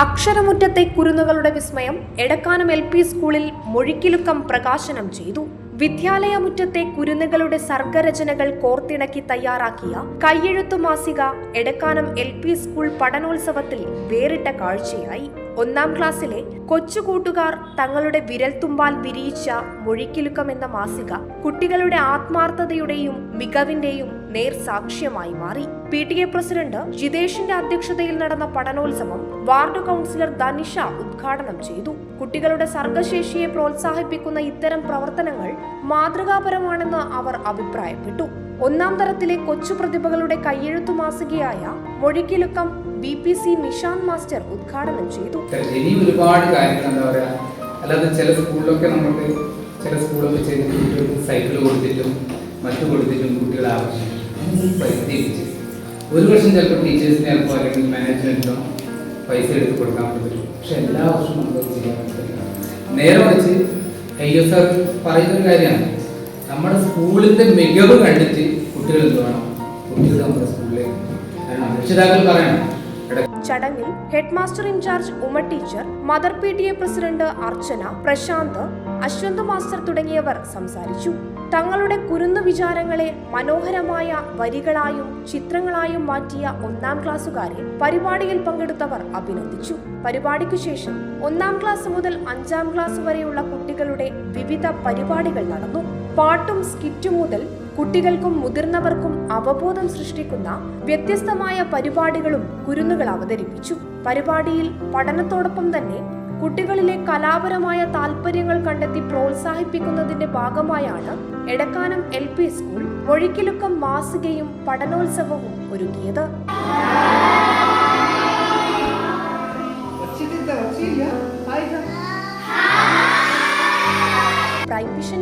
അക്ഷരമുറ്റത്തെ കുരുന്നുകളുടെ വിസ്മയം എടക്കാനം LP സ്കൂളിൽ മൊഴിക്കിലുക്കം പ്രകാശനം ചെയ്തു. വിദ്യാലയമുറ്റത്തെ കുരുന്നുകളുടെ സർഗരചനകൾ കോർത്തിണക്കി തയ്യാറാക്കിയ കയ്യെഴുത്തു മാസിക എടക്കാനം LP സ്കൂൾ പഠനോത്സവത്തിൽ വേറിട്ട കാഴ്ചയായി. 1ാം ക്ലാസ്സിലെ കൊച്ചുകൂട്ടുകാർ തങ്ങളുടെ വിരൽത്തുമ്പാൽ വിരിയിച്ച മൊഴിക്കിലുക്കം എന്ന മാസിക കുട്ടികളുടെ ആത്മാർത്ഥതയുടെയും മികവിന്റെയും നേർസാക്ഷ്യമായി മാറി. PTA പ്രസിഡന്റ് ജിതേഷിന്റെ അധ്യക്ഷതയിൽ നടന്ന പഠനോത്സവം വാർഡ് കൗൺസിലർ ധനിഷ ഉദ്ഘാടനം ചെയ്തു. കുട്ടികളുടെ സർഗശേഷിയെ പ്രോത്സാഹിപ്പിക്കുന്ന ഇത്തരം പ്രവർത്തനങ്ങൾ മാതൃകാപരമാണെന്ന് അവർ അഭിപ്രായപ്പെട്ടു. 1ാം തരത്തിലെ കൊച്ചു പ്രതിഭകളുടെ കയ്യെഴുത്തു മാസികയായ മൊഴിക്കിലുക്കം BPC നിഷാന്ത് മാസ്റ്റർ ഉദ്ഘാടനം ചെയ്തു. ഒരുപാട് കാര്യങ്ങൾ എന്താ പറയാ, അല്ലാതെ ചില സ്കൂളിലൊക്കെ നമുക്ക് ചില സ്കൂളൊക്കെ ചെയ്തിട്ട് സൈക്കിൾ കൊടുത്തിട്ടും മറ്റു കൊടുത്തിട്ടും കുട്ടികളെ ആവശ്യം പരിധിച്ച് ഒരു വർഷം ചിലപ്പോൾ ടീച്ചേഴ്സിനെ ചിലപ്പോൾ അല്ലെങ്കിൽ മാനേജ്മെന്റിനോ പൈസ എടുത്ത് കൊടുക്കാൻ പറ്റും. പക്ഷെ എല്ലാ വർഷവും നമുക്ക് ചെയ്യാൻ പറ്റില്ല. നേരെ മറിച്ച് ISR പറയുന്നൊരു കാര്യമാണ്, നമ്മുടെ സ്കൂളിന്റെ മികവ് കണ്ടിട്ട് കുട്ടികൾ എന്ത് വേണം, കുട്ടികൾ നമ്മുടെ സ്കൂളിലേക്ക് രക്ഷിതാക്കൾ പറയണം. ചടങ്ങിൽ head master in charge Uma teacher, mother PTA president Archana, Prashanth, Ashwanth master തുടങ്ങിയവർ സംസാരിച്ചു. തങ്ങളുടെ കുരുന്നു വിചാരങ്ങളെ മനോഹരമായ വരികളായും ചിത്രങ്ങളായും മാറ്റിയ 1ാം ക്ലാസ്സുകാരെ പരിപാടിയിൽ പങ്കെടുത്തവർ അഭിനന്ദിച്ചു. പരിപാടിക്കു ശേഷം 1ാം ക്ലാസ് മുതൽ 5ാം ക്ലാസ് വരെയുള്ള കുട്ടികളുടെ വിവിധ പരിപാടികൾ നടന്നു. പാട്ടും സ്കിറ്റും മുതൽ കുട്ടികൾക്കും മുതിർന്നവർക്കും അവബോധം സൃഷ്ടിക്കുന്ന വ്യത്യസ്തമായ പരിപാടികളും കുരുന്നുകൾ അവതരിപ്പിച്ചു. പരിപാടിയിൽ പഠനത്തോടൊപ്പം തന്നെ കുട്ടികളിലെ കലാപരമായ താല്പര്യങ്ങൾ കണ്ടെത്തി പ്രോത്സാഹിപ്പിക്കുന്നതിന്റെ ഭാഗമായാണ് എടക്കാനം LP സ്കൂൾ മൊഴിക്കിലുക്കം മാസികയും പഠനോത്സവവും ഒരുക്കിയത്. Prime vision